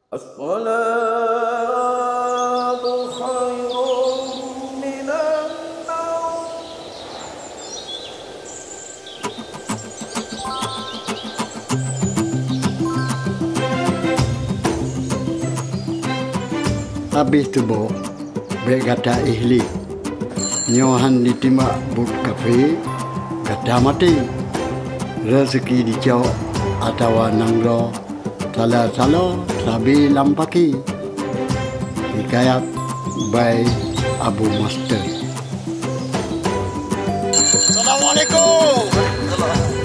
الصلاة خير من النوم. Habis tu bo, baik kata ihli. Nyohan ditimak but kafe, kata mati. Rezeki dicok atau nangro, salah sabi lampaki. Hikayat by Abu Master. Assalamualaikum. Assalamualaikum.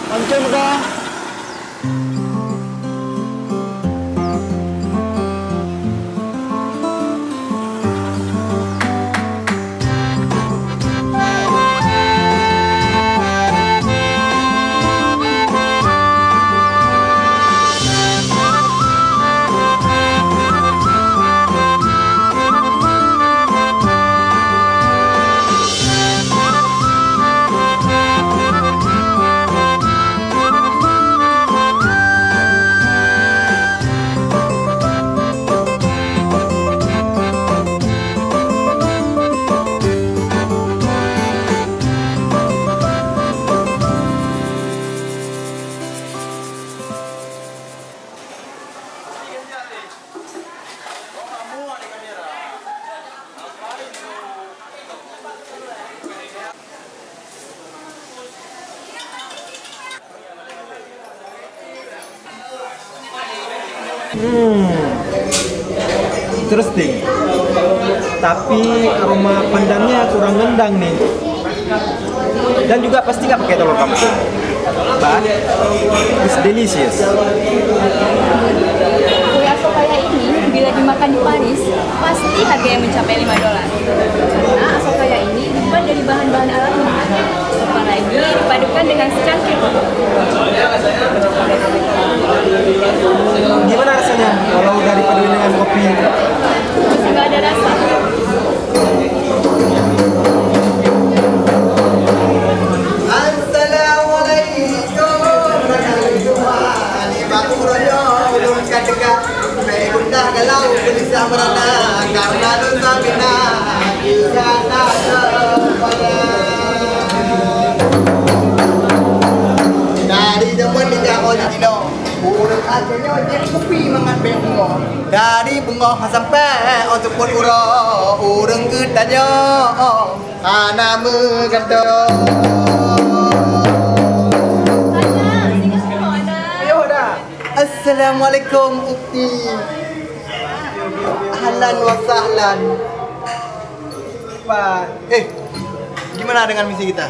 Pancing kah? Interesting. Tapi aroma pandannya kurang nendang nih. Dan juga pasti nggak pakai telur kampung. But it's delicious. Kue asokaya ini bila dimakan di Paris pasti harganya mencapai $5. Karena asokaya ini dibuat dari bahan-bahan alami. Apalagi dipadukan dengan secangkir kopi. Gimana rasanya kalau udah dipaduin dengan kopi? Masih nggak ada rasa. Dari bunga sampai untuk pun urang gedanya ana megantong. Ayo dah. Assalamualaikum ukti. Ahlan wa sahlan. Gimana dengan misi kita?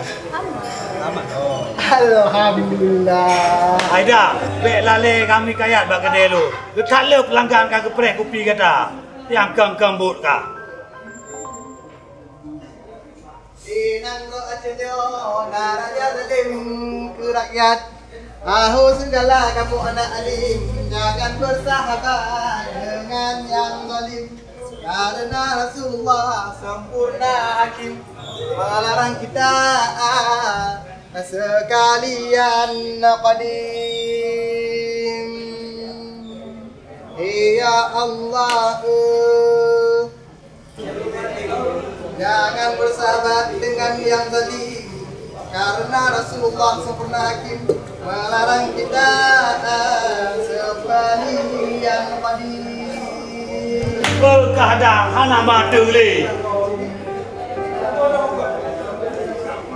Aman. Oh. Alhamdulillah. Aida, bek lale kami kaya bak kedai lu. Dekat lu pelanggan kan keprek kopi kata. Yang keng but ka. Inang lo acenyo naraja zalim ke rakyat. Ahu segala kamu anak alim, jangan bersahabat dengan yang zalim. Karena Rasulullah sempurna hakim, melarang kita sekalian qadim. Ya Allah, jangan bersahabat dengan yang zalim, karena Rasulullah sempurna hakim, melarang kita waliyan qadir. Berkadang hana mata le.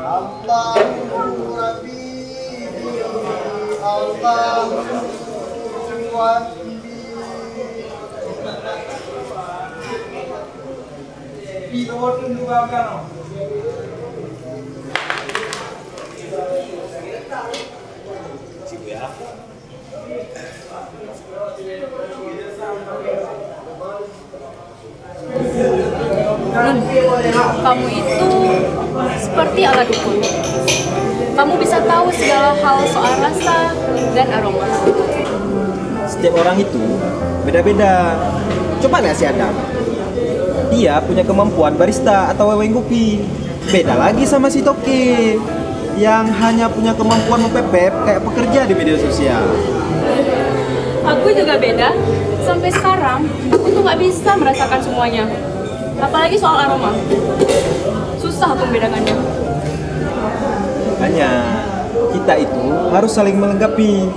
Allahu Rabbi, Allahu Rabbi. Kamu itu seperti ala dukun. Kamu bisa tahu segala hal soal rasa dan aroma. Setiap orang itu beda-beda. Coba lihat si Adam. Dia punya kemampuan barista atau weweng kopi. Beda lagi sama si Toke yang hanya punya kemampuan mepepet kayak pekerja di media sosial. Aku juga beda. Sampai sekarang, aku tuh nggak bisa merasakan semuanya. Apalagi soal aroma. Susah aku membedakannya. Makanya kita itu harus saling melengkapi.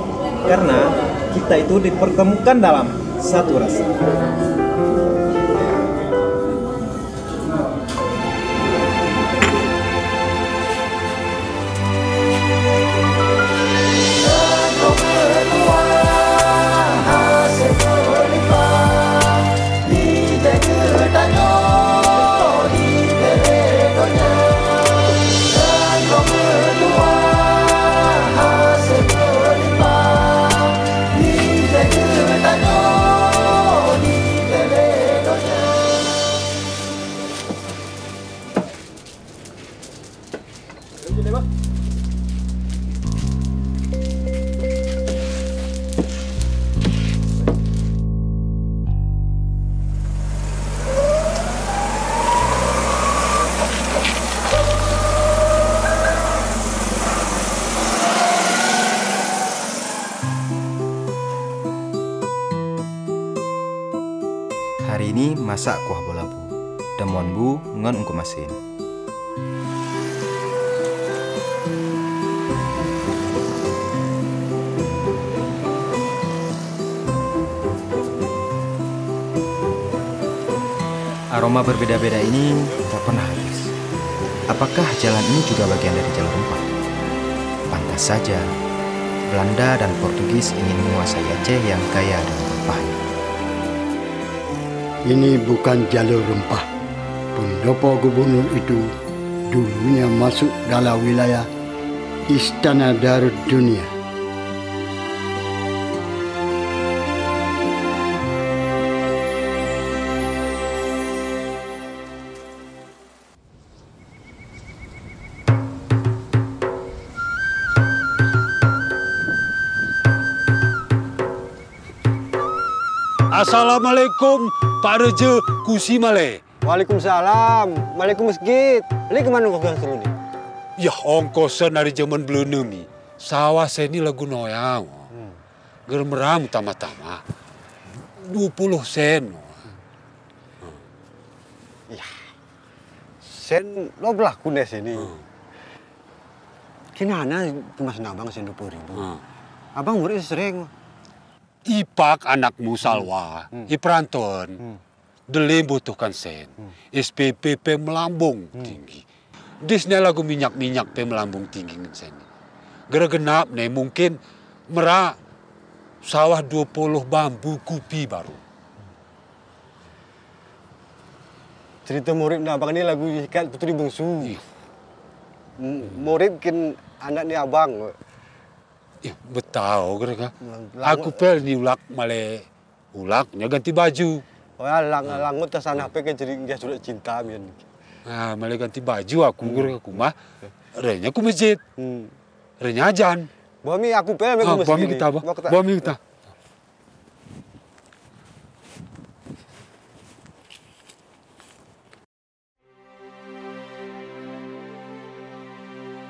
Karena kita itu dipertemukan dalam satu rasa. Hari ini masak kuah bola bu. Demon bu ngon ungku masin. Aroma berbeda-beda ini tak pernah habis. Apakah jalan ini juga bagian dari jalur rempah? Pantas saja, Belanda dan Portugis ingin menguasai Aceh yang kaya dengan rempahnya. Ini bukan jalur rempah. Pendopo gubernur itu dulunya masuk dalam wilayah Istana Darud Dunia. Assalamualaikum Pak Reja Kusi Malay. Waalaikumsalam. Waalaikum masjid. Ini kemana kau gang seru ni? Ya ongkosan dari zaman belum ni. Sawah saya ni lagu noyang. Germeram tama-tama. 20 sen. Ya. Sen lo berlaku di sini. Kenapa kemas abang sen 20.000? Abang murid sering. Ipak anakmu Salwa, Ipranton, Dele butuhkan sen, SPPP melambung tinggi. Disnya lagu minyak-minyak pe melambung tinggi sen. Gara-genap nih mungkin merak sawah 20 bambu kupi baru. Cerita murid abang ini lagu ikat putri bungsu. Murid kan anak ni abang. Ya, betau kira aku pel ni ulak male ulaknya ganti baju. Oh ya, langut tas anak pe jadi dia sudah cinta mian. Ah, male ganti baju aku kira aku mah. Renya aku masjid. Renya ajan. Bami aku pel aku masjid. Bami kita, bami kita.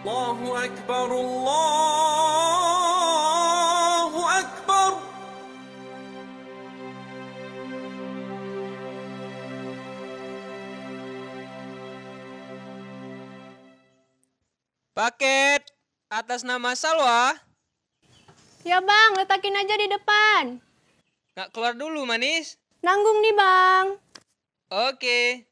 Allahu Akbar, Allahu Akbar. Paket atas nama Salwa. Ya bang, letakin aja di depan. Nggak keluar dulu, manis? Nanggung nih, Bang. Oke.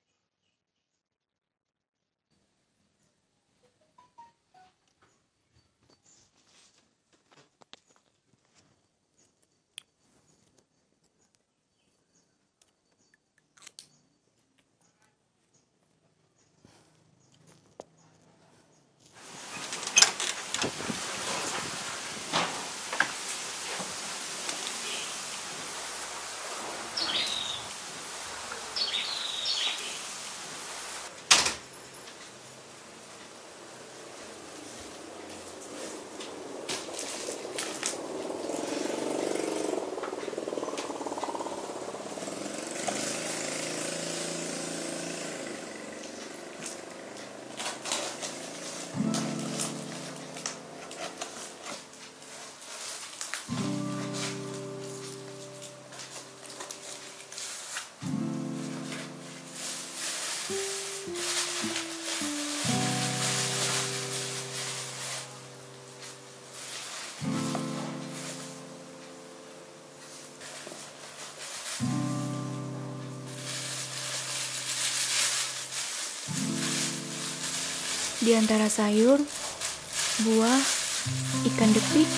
Di antara sayur, buah, ikan depik,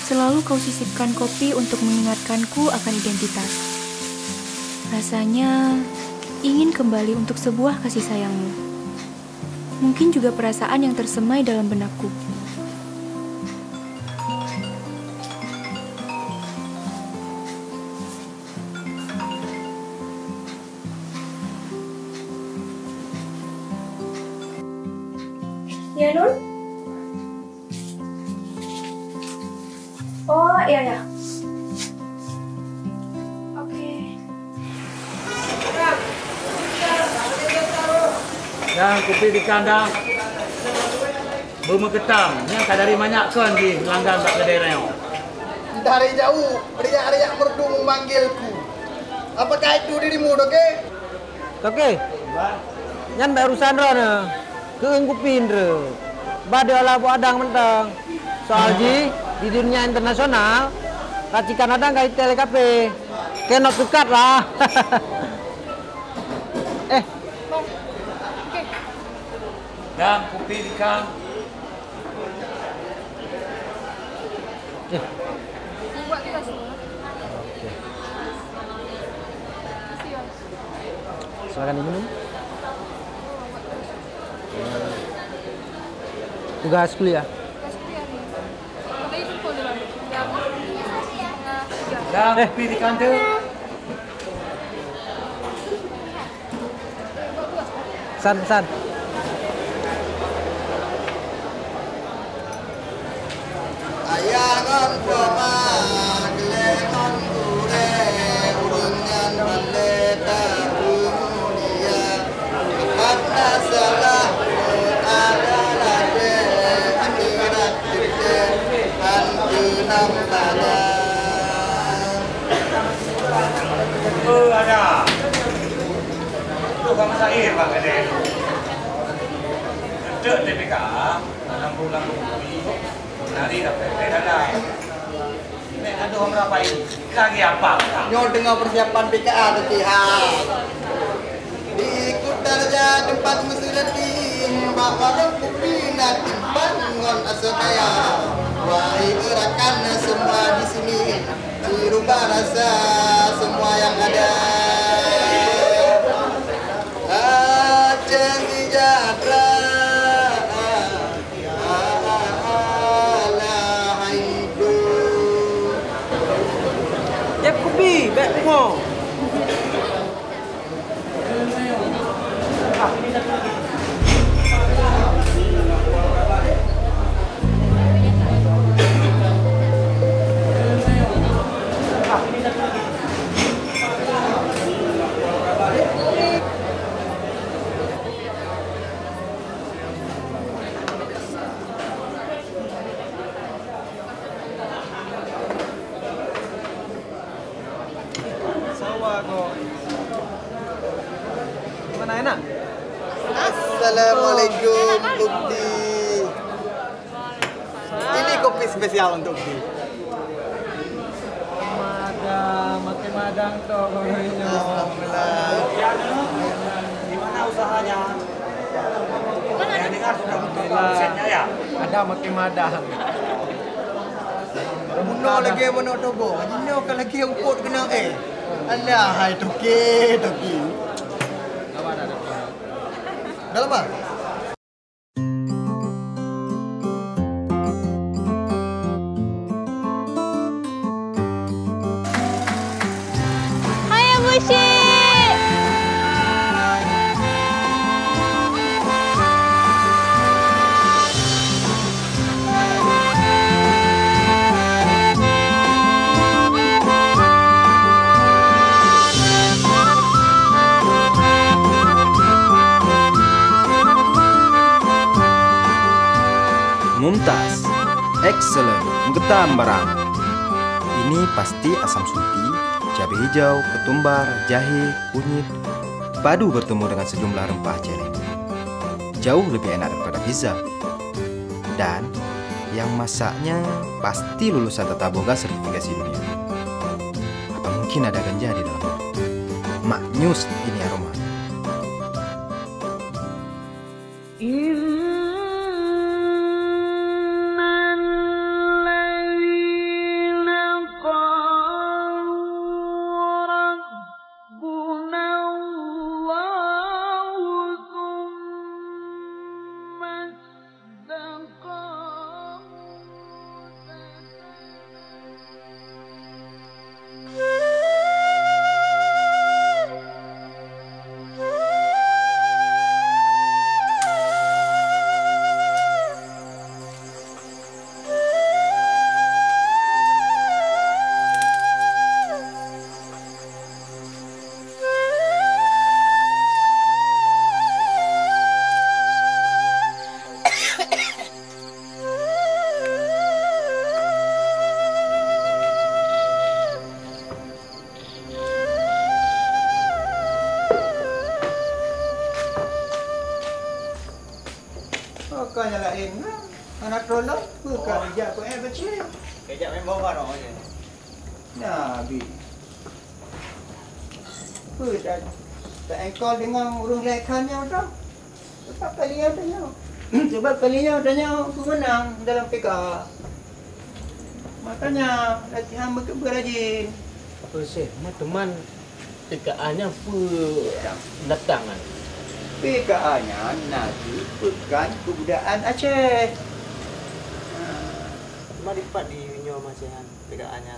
selalu kau sisipkan kopi untuk mengingatkanku akan identitas. Rasanya ingin kembali untuk sebuah kasih sayangmu. Mungkin juga perasaan yang tersemai dalam benakku. Ya, Nun? Oh, iya, ya. Oke. Yang kopi di kandang. Bermeketam. Yang tak dari banyak kan di langgan tak kedai reo. Dari jauh, riak-riak merdu memanggilku. Apakah itu dirimu, Doke? Doke? Nyan barusan rona. Keungkupin re. Badalah adang mentang. Soal di dunia internasional, racikan adang kait telekape. Kenot dekat lah. Dan kopi di kang. Buat kita semua. Silakan diminum. Tugas kuliah. Dan kopi di kandang. San. Ayangan pemang, gelengan kure, urungan maleta dunia. Karena salah adalah akhirat kita, antunam pada. Oh ada. Itu kamu sair Pak Gede. Ada TPK, 60 kopi. Nari dapat dah. Nek ada orang berapa ini? Lagi apa? Nyo dengar persiapan PKA tadi ha. Diikut darjah tempat mesulati, bawa kopi nak timpan ngon asodaya. Wahai gerakan semua di sini, dirubah rasa semua yang ada. Aceh sejahtera. Kopi, baik bunga. Gimana enak? Assalamualaikum Ukti. Ini kopi spesial untuk Ukti. Ada makin madang tuh kopinya. Di mana usahanya? Saya dengar sudah buka omsetnya ya? Ada makin madang. Muno lagi mana tobo. Ini kan lagi umput kena Alah, hai toki. Dah lama? Hai Bushi. Mumtaz, excellent, menggetam barang. Ini pasti asam suti, cabai hijau, ketumbar, jahe, kunyit, padu bertemu dengan sejumlah rempah celeng. Jauh lebih enak daripada pizza. Dan yang masaknya pasti lulusan tata boga sertifikasi dunia. Apa mungkin ada ganja di dalamnya? Maknyus ini aroma. Kau nyalain anak tolong bukan kerja kau kecil. Kerja memang baru aja. Nabi. Dah tak engkau dengan urung rekannya dah. Sebab kalinya tanya. Sebab kalinya tanya aku menang dalam PK. Makanya latihan berajin. Apa sih? Teman PKA-nya datang kan? PKA-nya nanti bukan kebudayaan Aceh. Cuma dipat di Nyo Masehan PKA-nya.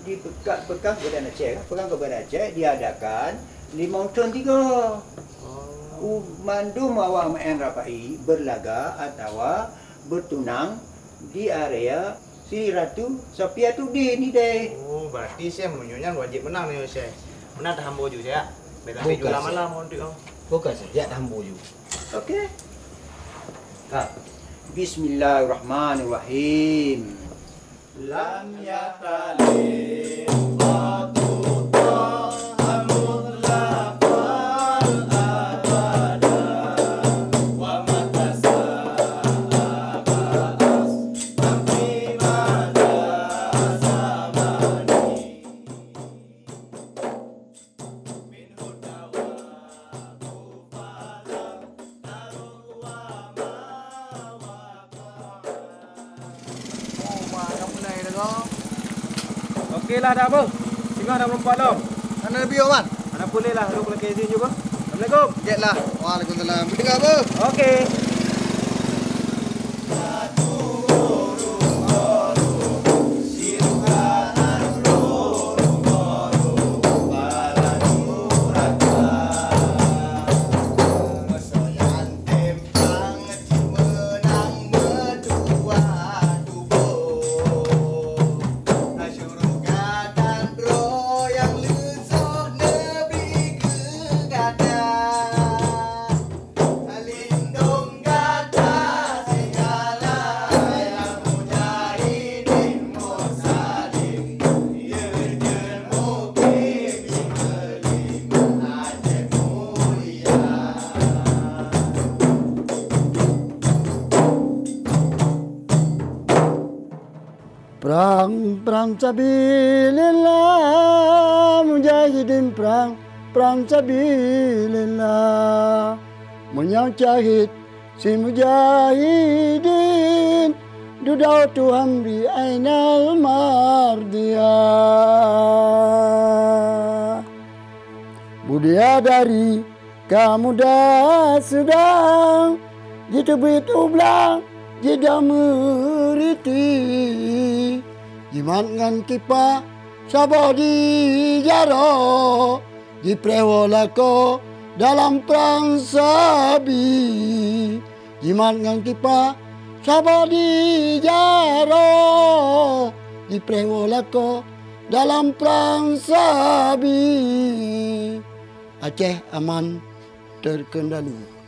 Di bekas kebudayaan Aceh, pegang kebudayaan Aceh diadakan di Mountain 3. Mandu mawang main rapai berlaga atau bertunang di area Sri Ratu Sophia tu ni deh. Oh, berarti saya menyonya wajib menang nih saya. Menang dah hambo juga saya. Betul juga lama-lama untuk kau. Bukan saja dah hambu juga. Okey. Bismillahirrahmanirrahim. Lam yatalin Okeylah dah apa? Singgah dah melompat dah. Mana lebih Oman? Mana boleh lah duduk lagi sini juga. Assalamualaikum. Jetlah. Waalaikumsalam. Berdengar apa? Okey. Alindong perang sabilillah, mujahidin perang sabilillah. Menyajahid si mujahidin, dudau Tuhan bi ainal mardiyah. Budia dari kamu dah sedang, jitu begitu belang, jeda meriti. Jimat ngan kipa, sabar di jaro, jiprewola ko dalam perang sabi. Jimat ngan kipa, sabar di jaro, jiprewola ko dalam perang sabi. Aceh aman terkendali.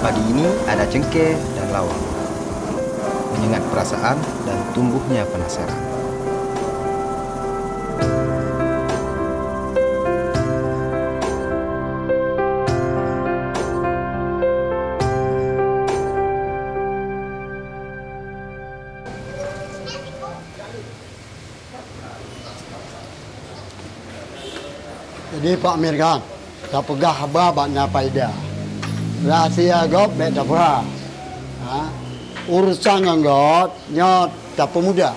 Pagi ini ada cengkeh dan lawang, menyengat perasaan dan tumbuhnya penasaran. Jadi Pak Amir kan, tak pegah abah nak faedah. Rahsia gop bet apa? Urusan anggot nyot tak pemuda.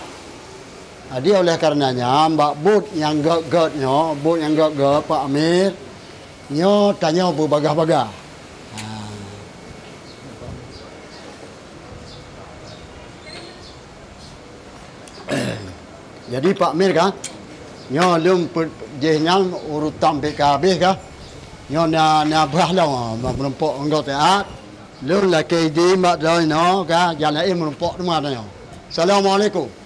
Jadi oleh karenanya Mbak Bud yang got-gotnya, Bud yang got-got Pak Amir, nyo tanya berbagah-bagah. Jadi Pak Amir kan, nyo lum jehnyang urutan PKB kan. Nyo na berhalau menumpuk anggota taat. Lu laki di mak doi no ka jalan menumpuk rumah nyo. Assalamualaikum.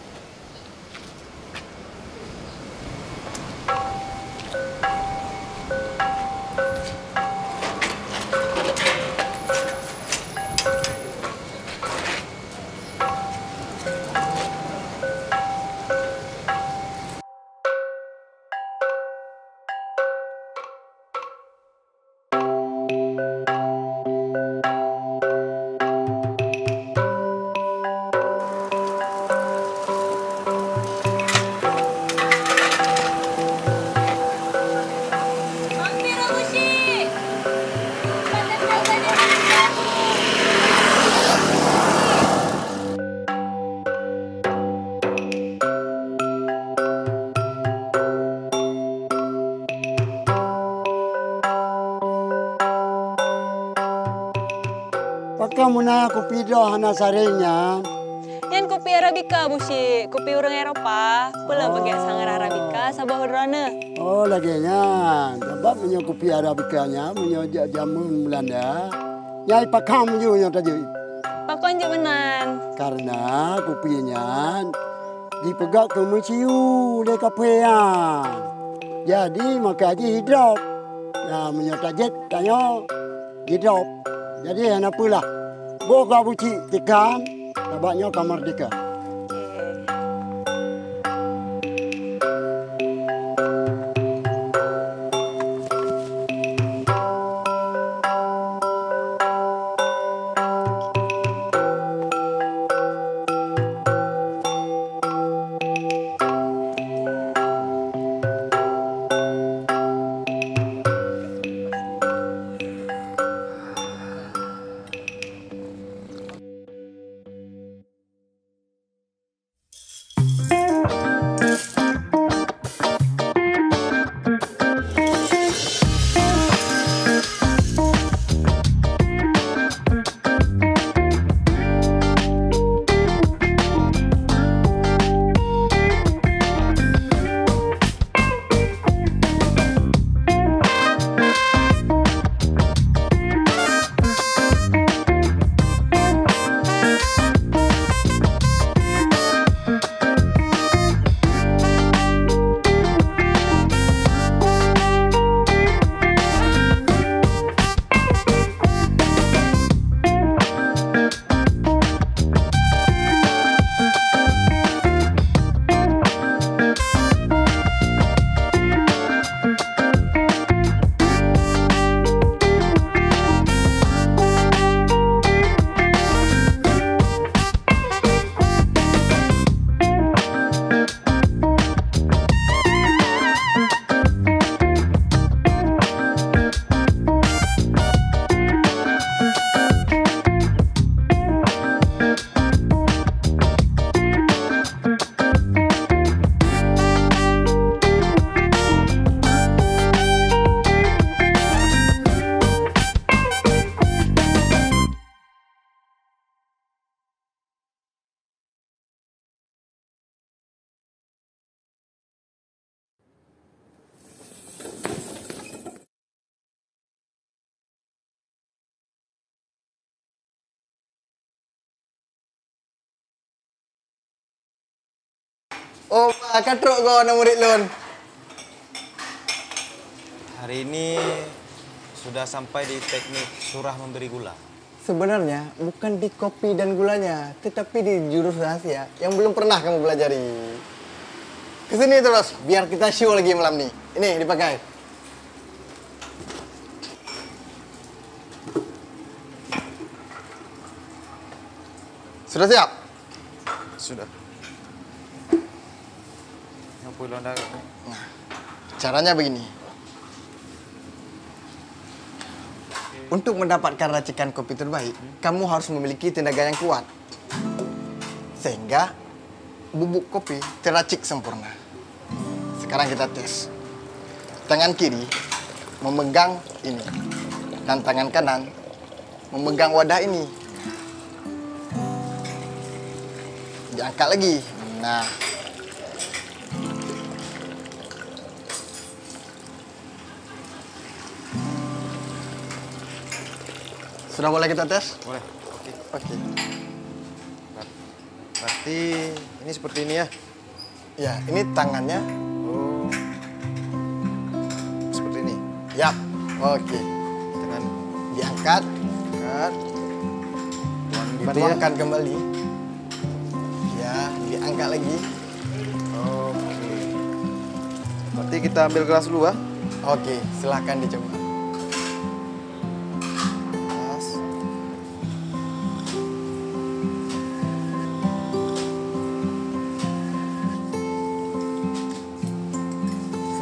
Kamu nak kopi dah hana sarenya. Yang kopi Arabica busi, kopi orang Eropa. Pula bagi sangar Arabica sabah udrana. Oh laginya, sebab punya kopi Arabicanya punya jamun Belanda. Nyai pakam je yang tadi. Pakon je menan. Karena kopinya dipegak ke mesiu le kapean. Jadi maka aja hidrop. Nah punya tajet tanya hidrop. Jadi apalah. Boga buci tikan, tabaknya kamar dika. Oh, katruk kau anak murid lon. Hari ini sudah sampai di teknik surah memberi gula. Sebenarnya bukan di kopi dan gulanya, tetapi di jurus rahasia yang belum pernah kamu pelajari. Kesini terus, biar kita show lagi malam nih. Ini dipakai. Sudah siap? Sudah. Nah, caranya begini. Untuk mendapatkan racikan kopi terbaik, kamu harus memiliki tenaga yang kuat. Sehingga bubuk kopi terracik sempurna. Sekarang kita tes. Tangan kiri memegang ini. Dan tangan kanan memegang wadah ini. Diangkat lagi. Nah. Sudah boleh kita tes? Boleh. Oke. Oke. Berarti ini seperti ini ya? Ya, ini tangannya. Oh. Seperti ini? Ya. Oke. Tangan diangkat. Angkat. Dituangkan kembali. Ya, diangkat lagi. Oke. Berarti kita ambil gelas dulu ya? Oke, silahkan dicoba.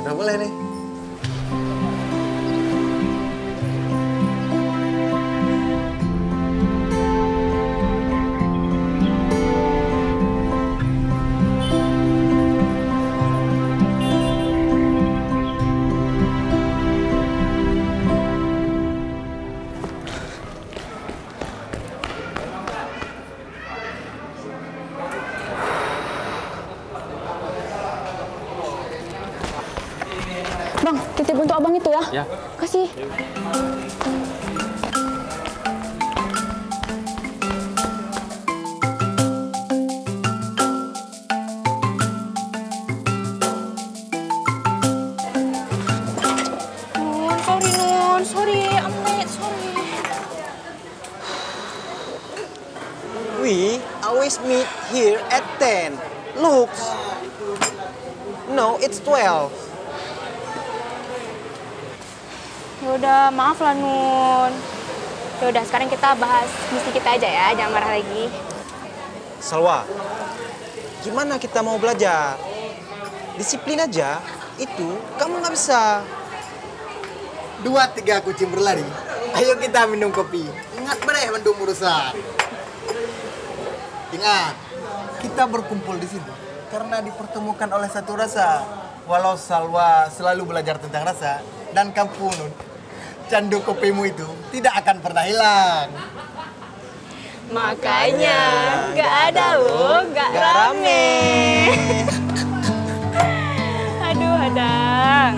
Sudah boleh nih. Bang, titip untuk abang itu ya. Ya. Kasih. Nun, sorry, I'm late, sorry. We always meet here at 10. Look. No, it's 12. Yaudah, maaf lah Nun. Yaudah, sekarang kita bahas misi kita aja ya, jangan marah lagi. Salwa, gimana kita mau belajar? Disiplin aja, itu kamu nggak bisa. 2-3 kucing berlari. Ayo kita minum kopi. Ingat beres mendung urusan. Ingat, kita berkumpul di sini karena dipertemukan oleh satu rasa. Walau Salwa selalu belajar tentang rasa dan kamu Nun, candu kopimu itu tidak akan pernah hilang. Makanya nggak ada nggak rame. Aduh, Hadang.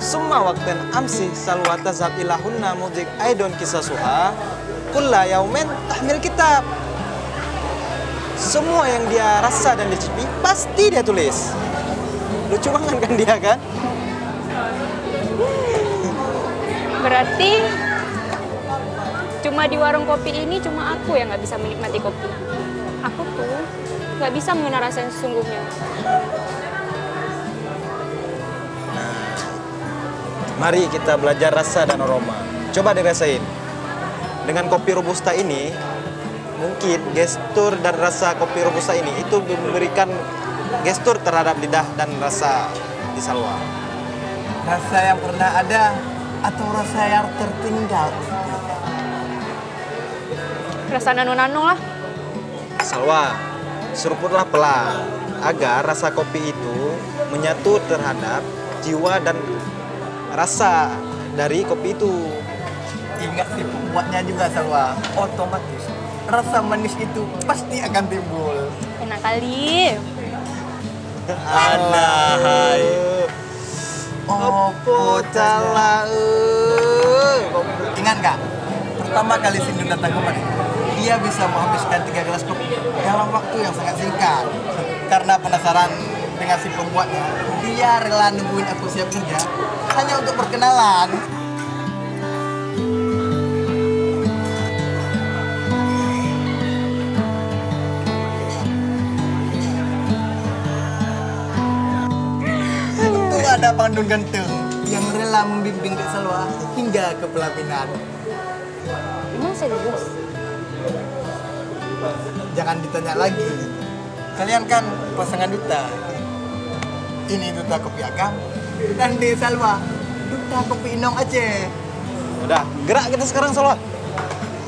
Summa waktan amsi salwa tazhab ilahunna mudik aidon kisasuha kulla yaumen tahmil kitab. Semua yang dia rasa dan dicicipi pasti dia tulis. Lucu banget kan dia kan? Berarti cuma di warung kopi ini cuma aku yang nggak bisa menikmati kopi. Aku tuh nggak bisa mengenal rasa yang sesungguhnya. Mari kita belajar rasa dan aroma. Coba dirasain. Dengan kopi robusta ini, mungkin gestur dan rasa kopi robusta ini itu memberikan gestur terhadap lidah dan rasa di Salwa. Rasa yang pernah ada atau rasa yang tertinggal? Rasa nano-nano lah. Salwa, seruputlah pelan agar rasa kopi itu menyatu terhadap jiwa dan rasa dari kopi itu. Ingat si pembuatnya juga Salwa, otomatis rasa manis itu pasti akan timbul. Enak kali. Anahai. Opo talau. Ingat nggak? Pertama kali Sindun datang kemari, dia bisa menghabiskan 3 gelas kopi dalam waktu yang sangat singkat. Karena penasaran dengan si pembuatnya, dia rela nungguin aku siap kerja hanya untuk berkenalan. Tentu ada Pandun ganteng yang rela membimbing Dek Salwa hingga ke pelaminan. Emang serius? Jangan ditanya lagi. Kalian kan pasangan duta. Ini duta kopi Akang dan Dek Salwa duta kopi Inong Aceh. Udah, gerak kita sekarang Salwa.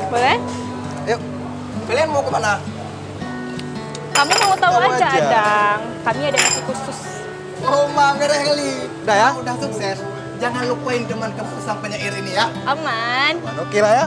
Boleh? Yuk, kalian mau kemana? Kamu mau tahu aja, Adang. Kami ada misi khusus. Oh, merah kali. Udah ya? Udah sukses. Jangan lupain teman kamu sang penyair ini ya. Aman. Oke lah ya.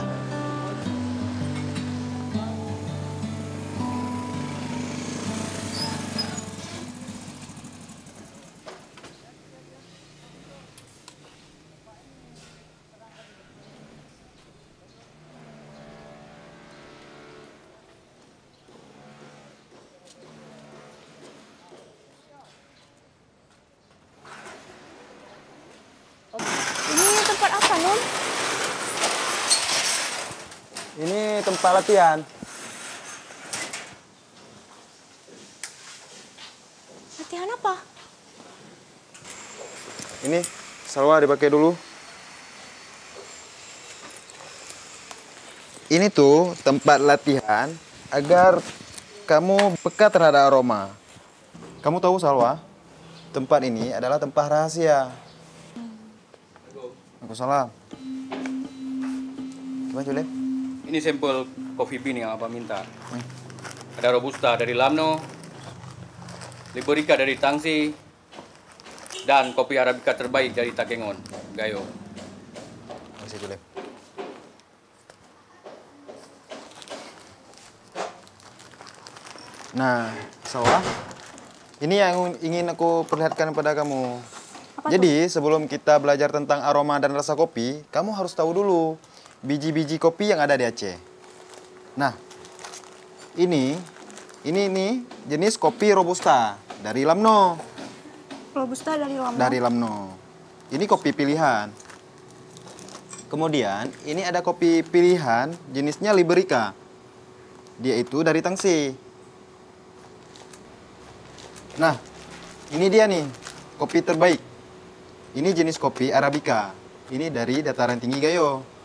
Ini tempat apa, Nun? Ini tempat latihan. Latihan apa? Ini, Salwa dipakai dulu. Ini tuh tempat latihan agar kamu peka terhadap aroma. Kamu tahu Salwa, tempat ini adalah tempat rahasia. Waalaikumsalam. Gimana Jule? Ini sampel kopi bean yang Abang minta. Ada Robusta dari Lamno, Liberica dari Tangsi, dan kopi Arabica terbaik dari Takengon, Gayo. Terima kasih Jule. Nah, Salwa, ini yang ingin aku perlihatkan pada kamu. Jadi, sebelum kita belajar tentang aroma dan rasa kopi, kamu harus tahu dulu biji-biji kopi yang ada di Aceh. Nah, ini jenis kopi Robusta dari Lamno. Robusta dari Lamno? Dari Lamno. Ini kopi pilihan. Kemudian, ini ada kopi pilihan jenisnya Liberica. Dia itu dari Tangsi. Nah, ini dia nih, kopi terbaik. Ini jenis kopi Arabica. Ini dari dataran tinggi Gayo.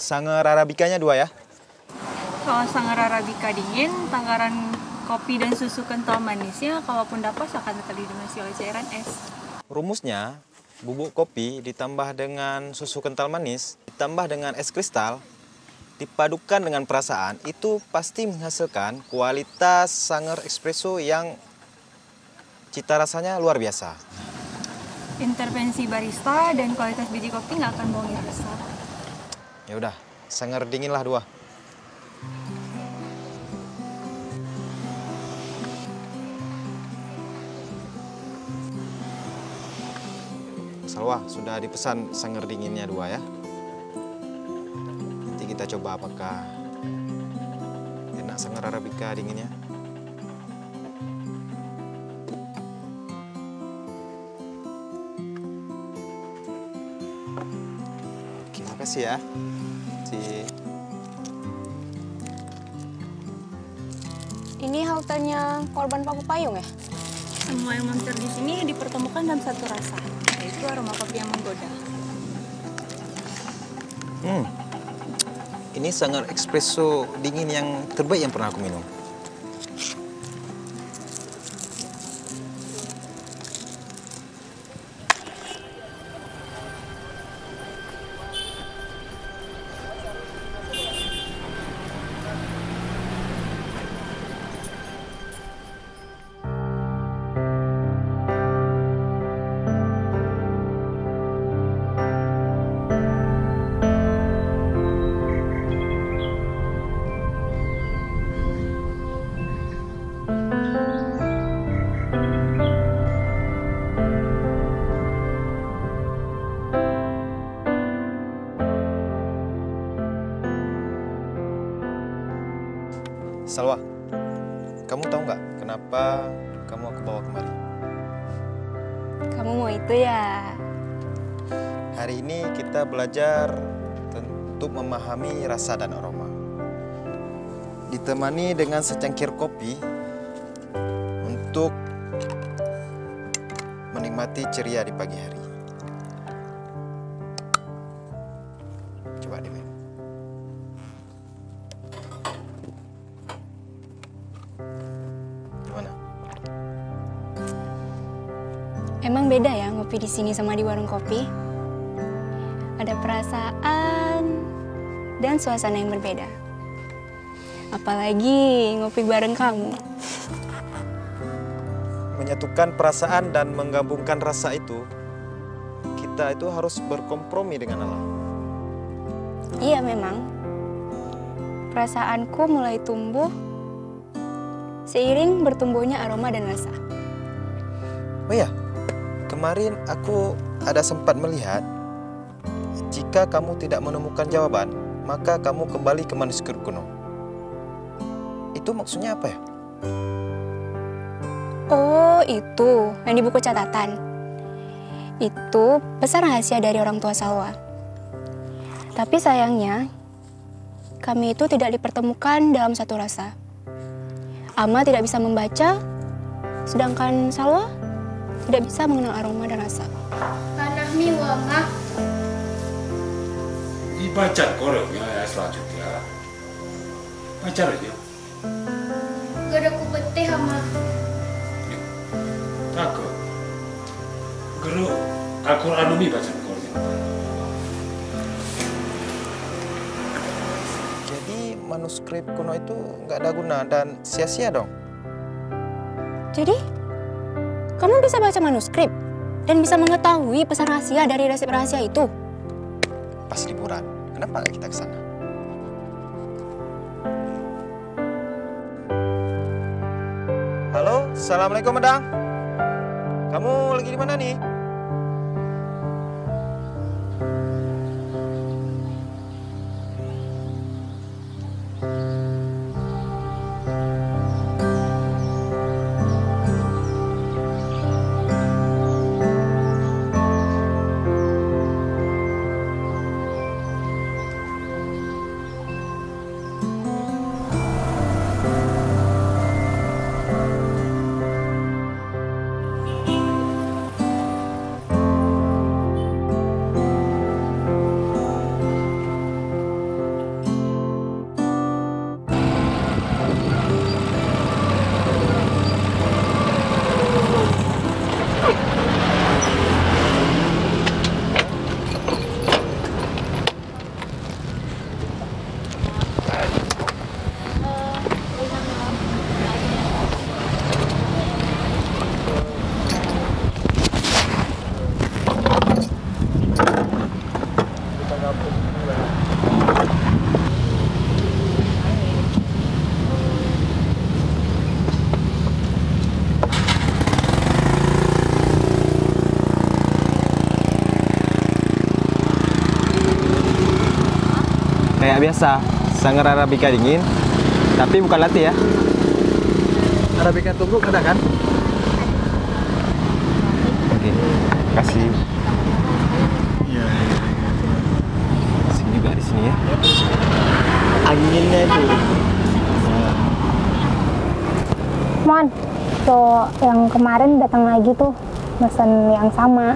Sanger Arabicanya 2 ya. Kalau Sanger Arabica dingin, tanggaran kopi dan susu kental manisnya kalaupun dapat akan tetap didominasi oleh cairan es. Rumusnya, bubuk kopi ditambah dengan susu kental manis, ditambah dengan es kristal, dipadukan dengan perasaan, itu pasti menghasilkan kualitas Sanger Espresso yang cita rasanya luar biasa. Intervensi barista dan kualitas biji kopi nggak akan bohongin rasa. Ya udah, Sanger dinginlah 2. Salwa, sudah dipesan Sanger dinginnya 2 ya. Nanti kita coba apakah enak Sanger Arabica dinginnya. Oke, makasih ya. Ini haltenya korban Paku Payung ya? Semua yang mampir di sini dipertemukan dalam satu rasa, yaitu aroma kopi yang menggoda. Ini sangat espresso dingin yang terbaik yang pernah aku minum. Salwa, kamu tahu nggak kenapa kamu aku bawa kemari? Kamu mau itu ya? Hari ini kita belajar untuk memahami rasa dan aroma. Ditemani dengan secangkir kopi untuk menikmati ceria di pagi hari. Coba diminum. Emang beda ya ngopi di sini sama di warung kopi? Ada perasaan dan suasana yang berbeda. Apalagi ngopi bareng kamu. Menyatukan perasaan dan menggabungkan rasa itu, kita itu harus berkompromi dengan alam. Iya memang. Perasaanku mulai tumbuh seiring bertumbuhnya aroma dan rasa. Oh iya, kemarin aku ada sempat melihat, jika kamu tidak menemukan jawaban, maka kamu kembali ke manuskrip kuno. Itu maksudnya apa ya? Oh, itu yang di buku catatan. Itu pesan rahasia dari orang tua Salwa. Tapi sayangnya, kami itu tidak dipertemukan dalam satu rasa. Ama tidak bisa membaca, sedangkan Salwa tidak bisa mengenal aroma dan rasa. Kanahmi wama. Dibaca korengnya ya selanjutnya. Baca aja. Gak ada ku betih ama. Takut. Guru Al-Quran umi baca korengnya. Jadi manuskrip kuno itu nggak ada guna dan sia-sia dong. Jadi, kamu bisa baca manuskrip dan bisa mengetahui pesan rahasia dari resep rahasia itu? Pas liburan, kenapa nggak kita ke sana? Halo, assalamualaikum Madang. Kamu lagi di mana nih? Kayak biasa, Sanggar Arabica dingin, tapi bukan latte ya. Arabica tumbuk ada kan? Oke, kasih. Iya. Sini juga di sini ya. Anginnya itu. Mon, so yang kemarin datang lagi tuh, mesen yang sama.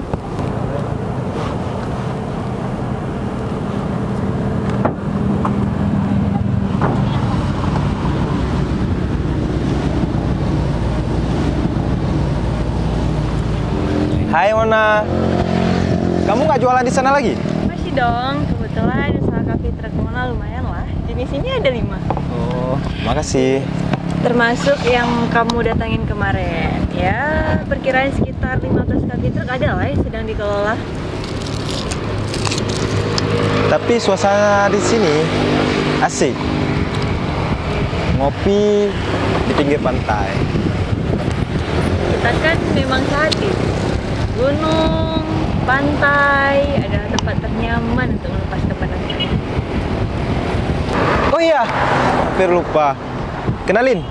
Hai Mona. Kamu nggak jualan di sana lagi? Masih dong, kebetulan usaha kopi truk Mona lumayan lah. Jenis ini ada 5. Oh, makasih. Termasuk yang kamu datangin kemarin. Ya, perkiraan sekitar 15 kopi truk ada lah yang sedang dikelola. Tapi suasana di sini asik. Ngopi di pinggir pantai. Kita kan memang sehati. Gunung, pantai, adalah tempat ternyaman untuk melepas kepenatan. Oh iya, hampir lupa. Kenalin,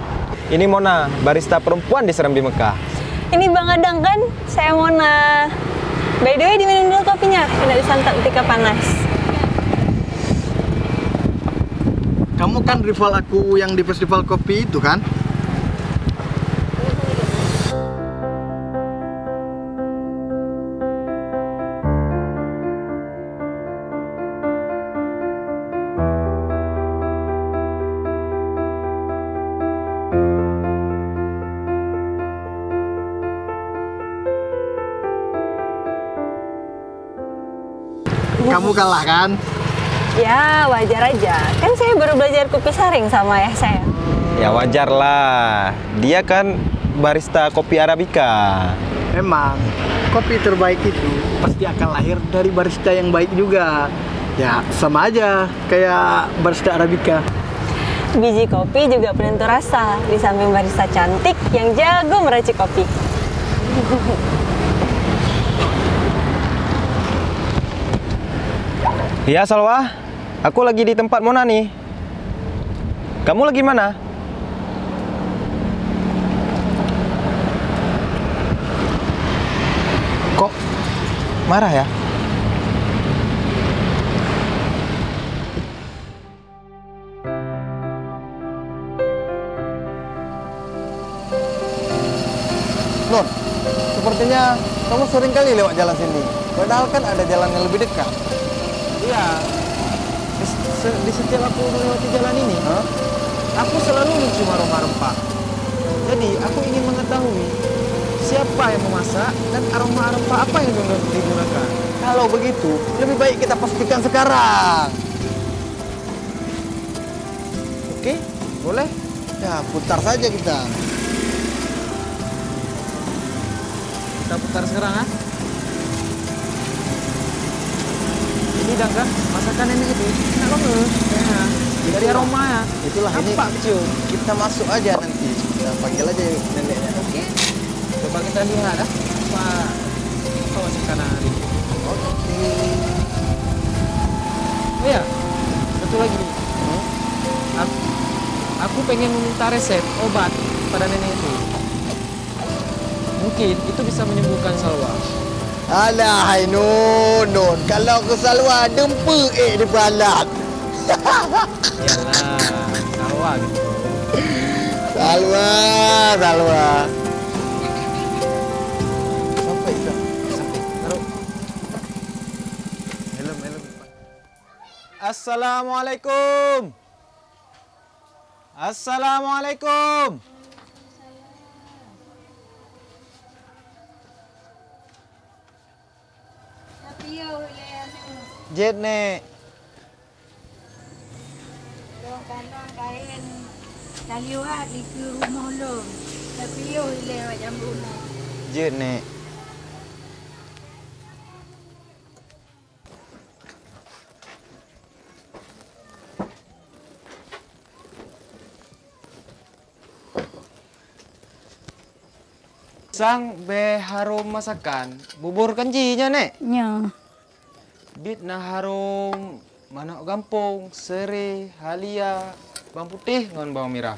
ini Mona, barista perempuan di Serambi Mekah. Ini Bang Adang kan? Saya Mona. By the way, diminum dulu kopinya, tidak disantap ketika panas. Kamu kan rival aku yang di festival kopi itu kan? Kamu kalah kan? Ya, wajar aja. Kan saya baru belajar kopi saring sama ayah saya. Ya wajar lah, dia kan barista kopi Arabica. Memang, kopi terbaik itu pasti akan lahir dari barista yang baik juga. Ya, sama aja kayak barista Arabica. Biji kopi juga penentu rasa, di samping barista cantik yang jago meracik kopi. Iya Salwa, aku lagi di tempat Mona nih. Kamu lagi mana? Kok marah ya? Non, sepertinya kamu sering kali lewat jalan sini. Padahal kan ada jalan yang lebih dekat. Iya, di setiap aku melewati jalan ini, aku selalu mencium aroma rempah. Jadi, aku ingin mengetahui siapa yang memasak dan aroma rempah apa yang digunakan. Kalau begitu, lebih baik kita pastikan sekarang. Oke, boleh? Ya, putar saja kita. Kita putar sekarang, ah. Ini kan masakan nenek itu enak banget. Ya. Dari aroma ya. Itulah nampak ini. Kita masuk aja nanti. Kita panggil aja neneknya. Oke. Coba kita lihat apa masakan hari ini. Oke. Oh ya, satu lagi. Aku pengen meminta resep obat pada nenek itu. Mungkin itu bisa menyembuhkan Salwa. Alah, hai Nun. Kalau ke Salwa, dempa di balat. Yalah, Salwa gitu. Salwa. Sampai. Taruh. Helm. Assalamualaikum. Jet nek. Kadang kain taliwat di rumah lo. Tapi yo lewat jam rumah. Jet nek. Sang be harum masakan, bubur kanjinya nek. Nya. Bit na harum manok gampong, serai, halia, bawang putih ngon bawang merah.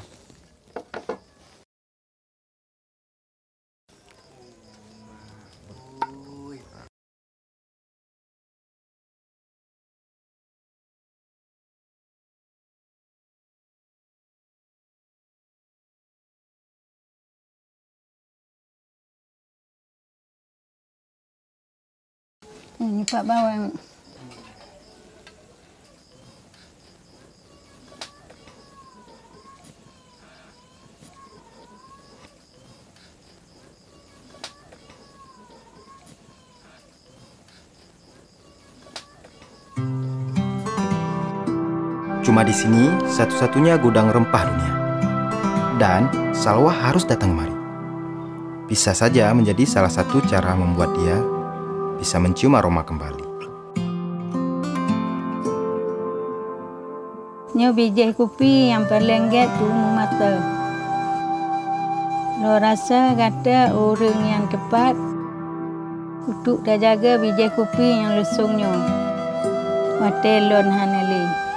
Ini Pak bawang. Cuma di sini satu-satunya gudang rempah dunia. Dan Salwa harus datang kemari. Bisa saja menjadi salah satu cara membuat dia bisa mencium aroma kembali. Nyo biji kopi yang paling get tu mata. Lo rasa kata orang yang tepat untuk dah jaga biji kopi yang lesungnya. Mate lon hanali.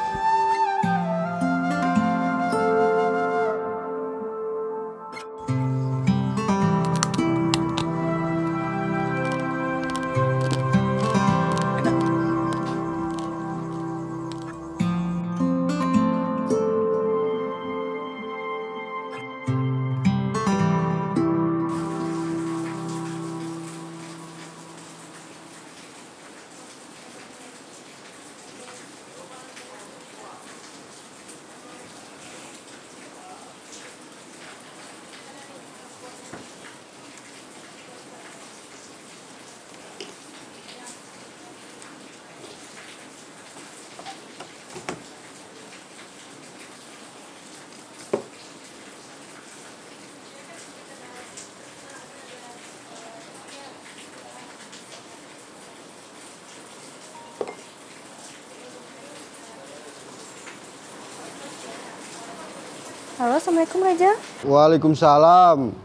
Halo, Assalamualaikum Raja. Waalaikumsalam.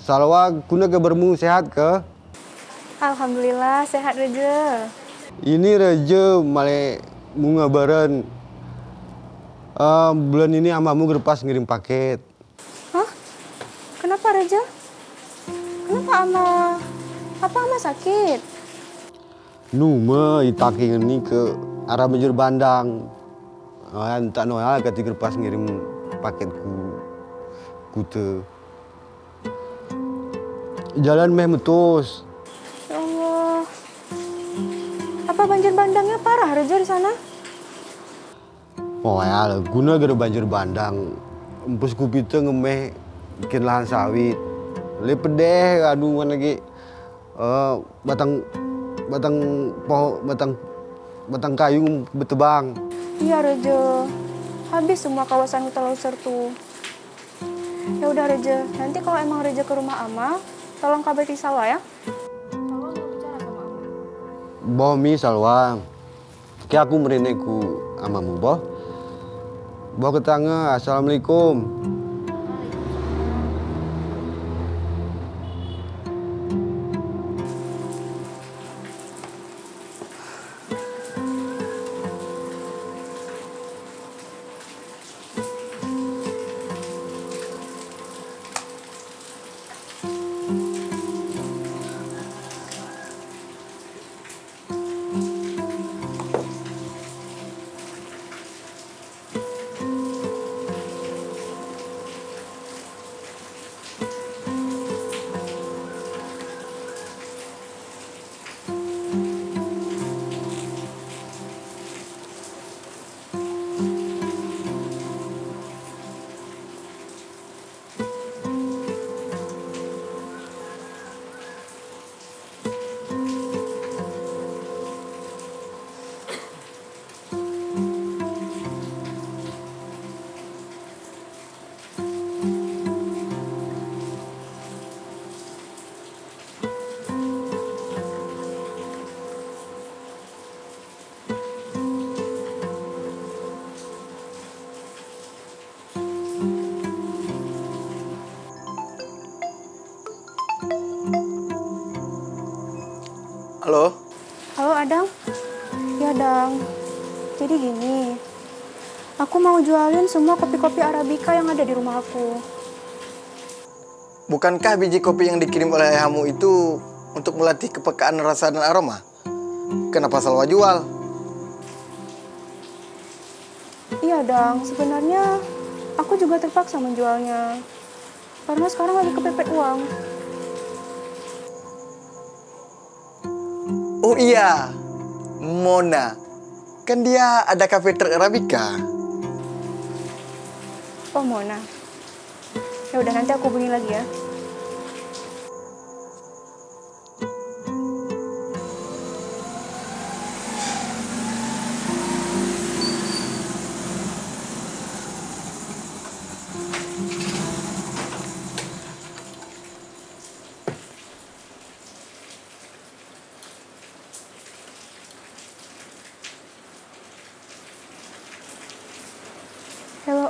Salwa, kuna kabarmu sehat ke? Alhamdulillah sehat Raja. Ini Raja malah mau ngabaran. Bulan ini amamu gerpas ngirim paket. Hah? Kenapa Raja? Kenapa Apa ama sakit? Numa itaking ini ke arah Banjir Bandang. Tak noal ketika gerpas ngirim paketku kute. Jalan meh metus. Ya Allah. Apa banjir bandangnya parah Raja di sana? Oh ya, guna gara banjir bandang. Empus kupite ngemeh bikin lahan sawit. Le pedeh aduh lagi batang kayu betebang. Iya Raja. Habis semua kawasan hutan longsor tuh. Ya udah Raja, nanti kalau emang Raja ke rumah Ama, tolong kabari Salwa ya. Salwa mau bicara sama Ama. Boh mi Salwa. Ki aku mereneku amamu boh. Boh ketanga, assalamualaikum. Halo? Halo Adang. Ya Dang. Jadi gini. Aku mau jualin semua kopi-kopi Arabica yang ada di rumah aku. Bukankah biji kopi yang dikirim oleh ayahmu itu untuk melatih kepekaan rasa dan aroma? Kenapa Salwa jual? Iya Dang, sebenarnya aku juga terpaksa menjualnya. Karena sekarang lagi kepepet uang. Oh iya, Mona. Kan dia ada kafe truk Arabica. Oh Mona. Ya udah nanti aku hubungi lagi ya.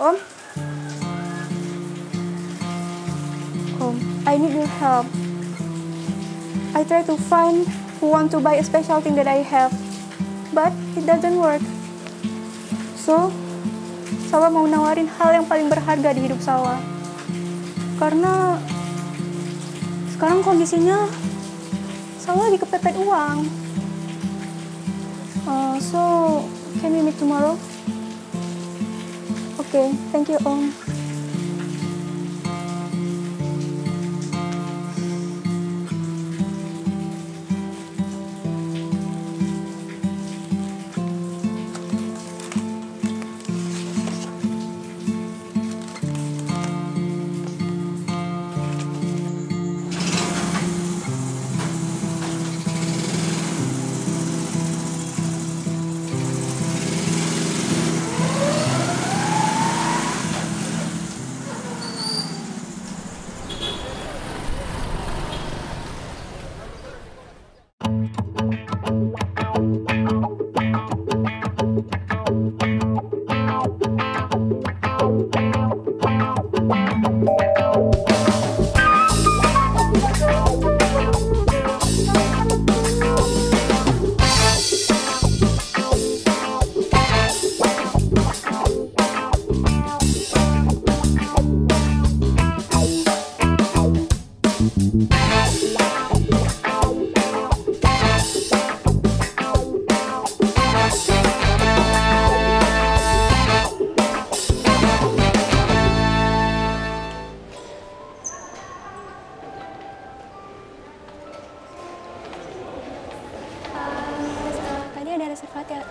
Om. Om, I need your help. I try to find who want to buy a special thing that I have, but it doesn't work. So, Salwa mau nawarin hal yang paling berharga di hidup Salwa. Karena sekarang kondisinya Salwa lagi kepepet uang. So, can we meet tomorrow? Okay, thank you, Om.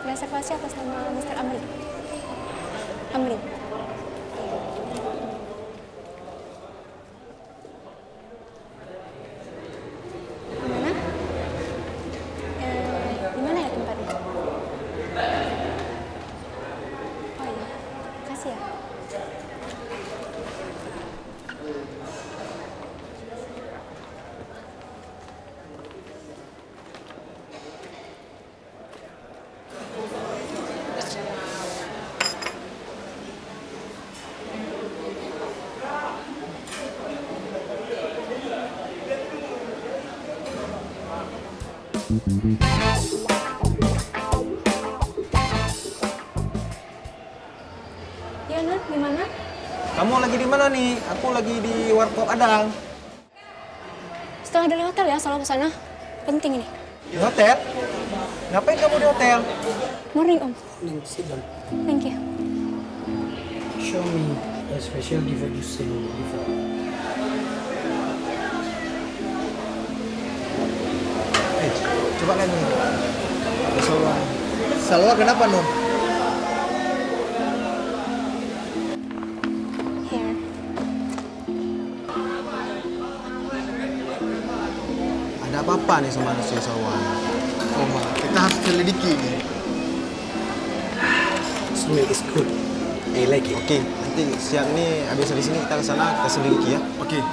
Reservasi atas nama Mr. Amri. Amri. Gimana? Gimana ya tempatnya? Oh iya, kasih ya. Ya, Nat, gimana? Kamu lagi di mana nih? Aku lagi di Warkop Adang. Setelah dari hotel ya, salam ke sana. Penting ini. Di hotel? Ngapain kamu di hotel? Morning, Om. Sit down. Thank you. Show me a special gift you seen before. Coba kan nih. Salwa. Salwa kenapa, Nur? Here. Ada apa-apa nih sama manusia Salwa? Oma, kita harus selidiki nih. Smell is good. I like it. Oke, nanti siang nih habis dari sini kita ke sana, kita selidiki ya. Oke.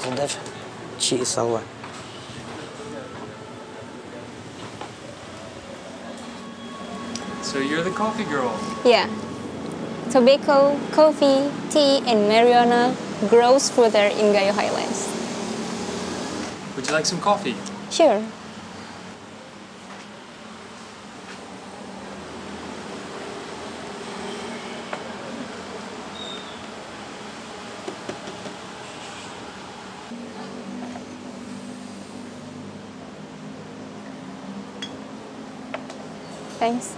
Mr. Dev, she is Salwa. So you're the coffee girl. Yeah. Tobacco, coffee, tea, and marijuana grows further in Gayo Highlands. Would you like some coffee? Sure. Thanks.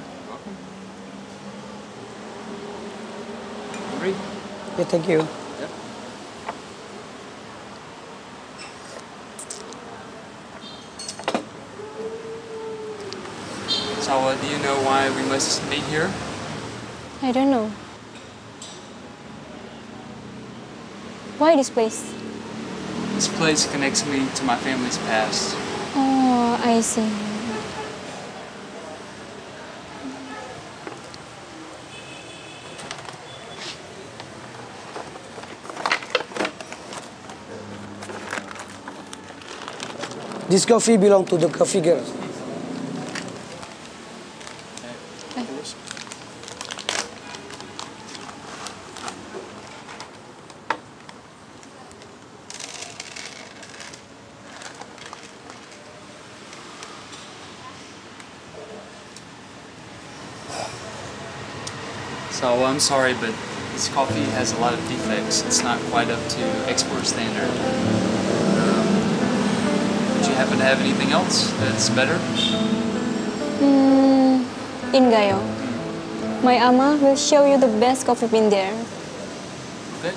Hungry? Yeah, thank you. Yep. Sawa, do you know why we must meet here? I don't know. Why this place? This place connects me to my family's past. Oh, I see. This coffee belongs to the coffee girl. So I'm sorry, but this coffee has a lot of defects. It's not quite up to export standard. Would you happen to have anything else that's better? In Gayo. My ama will show you the best coffee bean there. Okay.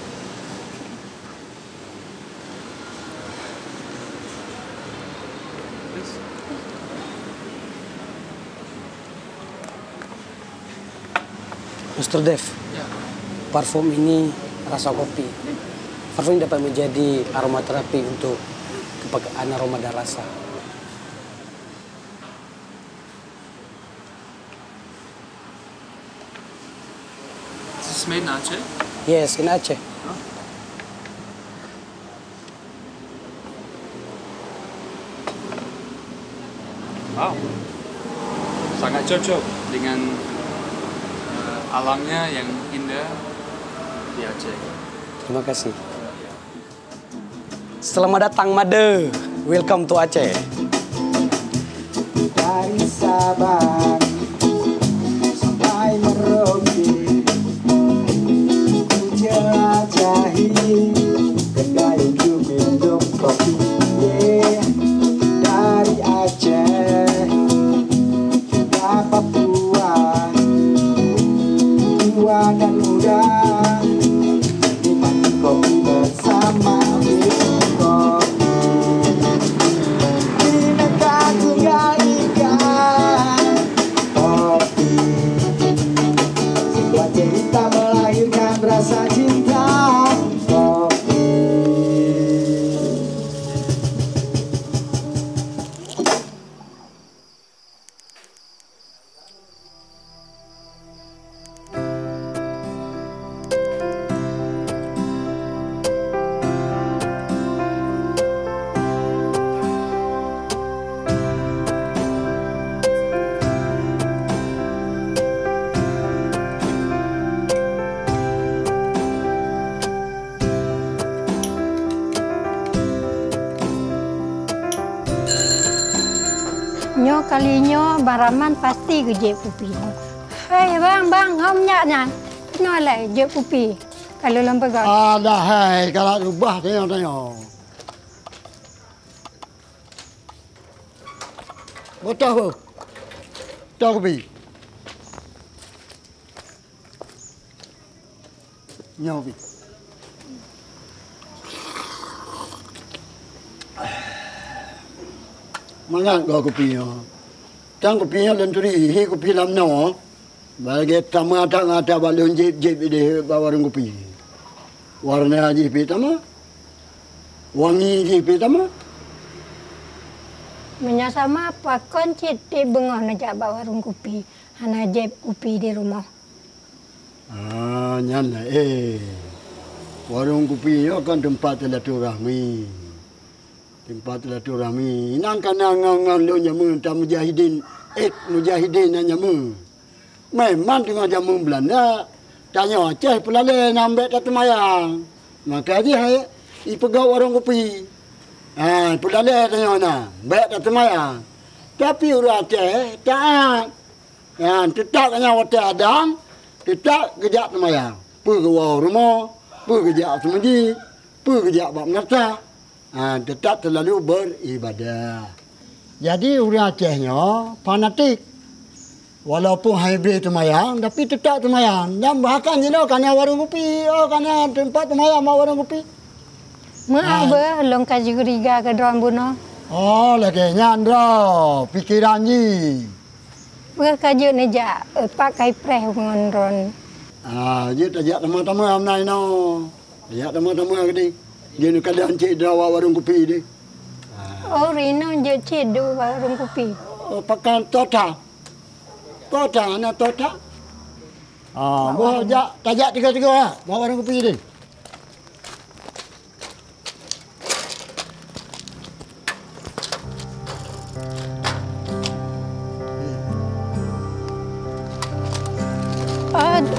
Mr. Dev, parfum ini rasa kopi. Parfum ini dapat menjadi aromaterapi untuk kepekaan aroma dan rasa. Is this made in Aceh? Yes, in Aceh. Wow, sangat cocok dengan alamnya yang indah di Aceh. Terima kasih. Selamat datang, Made. Welcome to Aceh. Dari Sabang sampai Merauke, ku jelajahi kedai untuk minum kopi. Dari Aceh hingga Papua, tua dan muda, nikmati kopi bersama minum kopi. Bineka Tunggal Ika, kopi. Sebuah cerita melahirkan rasa cinta. Kopi. Nyo kalinya Baraman pasti ke jep pupi. Hei bang, homnya no lah jep pupi. Kalau lambat gak. Ada hai kalau rubah tengok. Betul. Tahu bi. Nyobi. Mangan kau kopi yo. Tang kopi yo lenturi hi kopi lam no. Bagi tamu ada balon jep di warung kopi. Warna jep tama. Wangi jep tama. Menyasama pakon citi bengon aja bawa warung kopi. Hana jep kopi di rumah. Nyana warung kopi yo kan tempat silaturahmi. tempat silaturahmi. Nang kanang lu nyamu ta mujahidin, mujahidin nyamu. Memang tengah jamu Belanda, tanya Aceh pelale nambek tak temayang. Maka dia ipegau warung kopi. Pelale tanya na, bek tak temayang. Tapi orang Aceh taat. Tetap kena hotel Adam, tetap kejap temayang. Pergi ke rumah, pergi kejap semedi, pergi kejap bab nafsa. Tetap selalu beribadah. Jadi orang Acehnya fanatik. Walaupun hybrid temayang, tapi tetap temayang. Dan bahkan je lah, kerana warung kopi, kerana tempat temayang warung kopi. Apa long kaji geriga ke dron buno? Lagi nyandra pikiran ni. Kaji neja pakai preh ngon Dia tajak tama-tama amnai no. Tajak tama-tama ke dia nak keadaan cik dawa warung kopi ni. Rino je cik do warung kopi. Pakai tota. Tota nak tota. Bawa tajak tiga-tiga lah. Bawa warung kopi ni.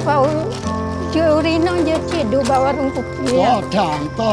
Bau Rino je cik do warung kopi. Tota.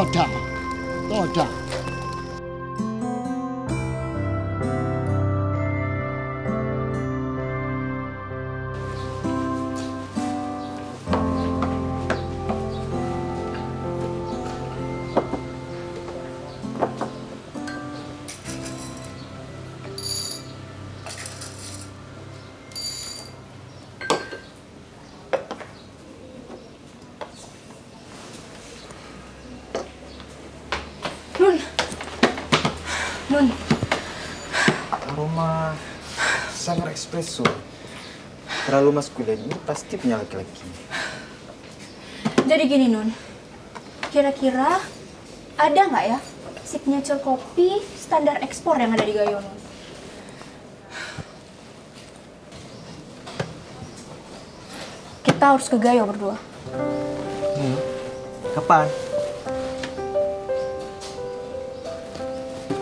Nun. Aroma sangat espresso. Terlalu maskulin. Ini pasti punya laki-laki. Jadi gini, Nun. Kira-kira ada nggak ya signature kopi standar ekspor yang ada di Gayo, Nun? Kita harus ke Gayo berdua. Kapan?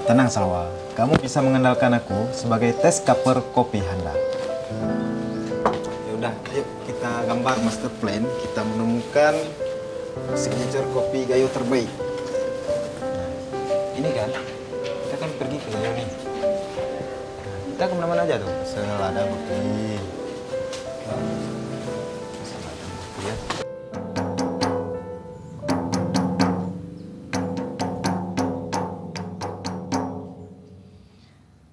Tenang Salwa, kamu bisa mengandalkan aku sebagai test cover kopi Handa. Ya udah, ayo kita gambar master plan, kita menemukan signature kopi Gayo terbaik. Nah, ini kan, kita kan pergi ke Gayo nih. Nah, kita kemana-mana aja tuh, selada kopi. Ya.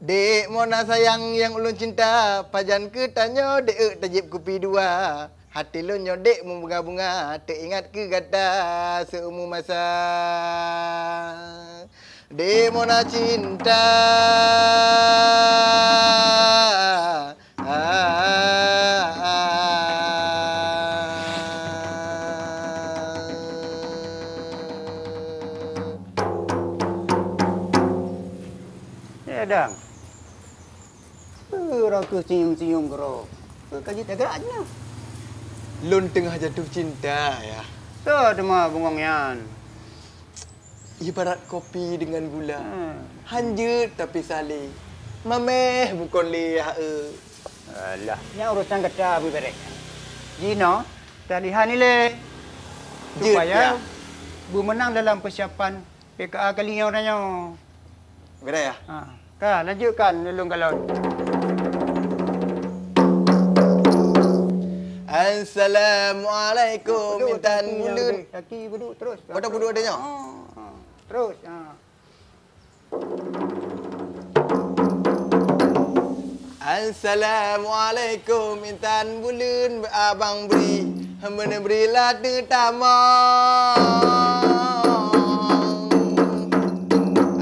Dek Mona sayang yang ulun cinta, pajan ke tanya dek tajib kopi dua. Hati lu nyodek membunga-bunga, teringat ke kata seumur masa. Dek Mona cinta. Dang. Raka senyum-senyum kero. Kaji tak geraknya. Lun tengah jatuh cinta ya. Sedema bungongyan. Ibarat kopi dengan gula. Hanjut tapi salih. Mameh bukan liah. Alah, yang urusan kata Bu Berek. Jino, talihan ni le. Supaya Bu menang dalam persiapan PKA kali ni orangnya. Betul ya? Kan, lanjutkan Lulung Galon. Assalamualaikum Intan Mulun. Kaki duduk terus. Pada duduk adanya? Terus. Assalamualaikum Intan Bulun abang beri. Hamba berilah terutama.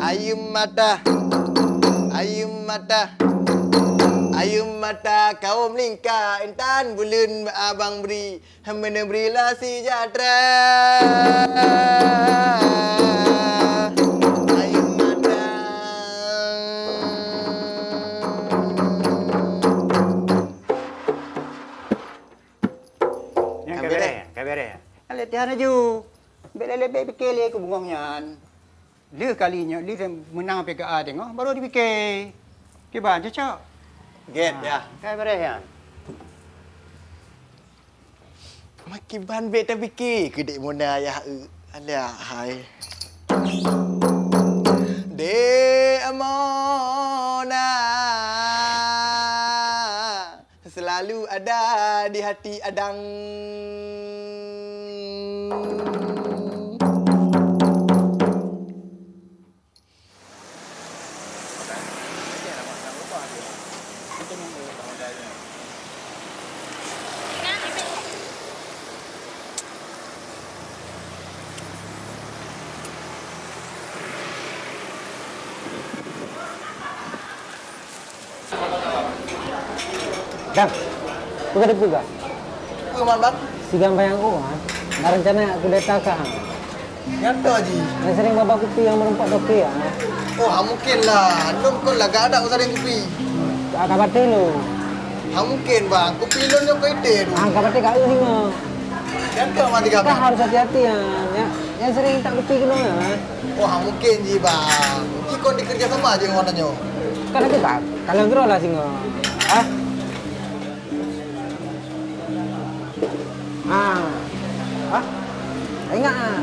Ayum mata. Ayum mata kaum lingkar Intan Bulun abang beri. Hamba berilah sejahtera. Ayum mata. Yang kabere. Letihan aju. Bele-bele bekele ke bungongnya. Dia kalinya, dia menang PKA tengok, baru dia fikir. Kibar, cocok. Get ya. Kayak beres ya. Makin ban bet tak fikir ke dek Mona ya. Alah hai. Dek Mona selalu ada di hati Adang. Kang, aku ada juga. Kemana bang? Si gambar yang aku, ada rencana aku datang ke hang. Nyata Haji. Yang sering bawa kopi yang merempat kopi ya. Oh, mungkin lah. Lun kau lah gak ada usahain kopi. Kabar lu. Mungkin bang, kopi lun yang kau ide tu. Kabar kau ni mah. Nyata mati kabar. Kita harus hati-hati ya. Yang sering tak kopi kena ya. Oh, mungkin je bang. Kau dikerja sama je dengan warnanya. Kan aku tak. Kalian gerol lah singo. Ah. Ingat ah.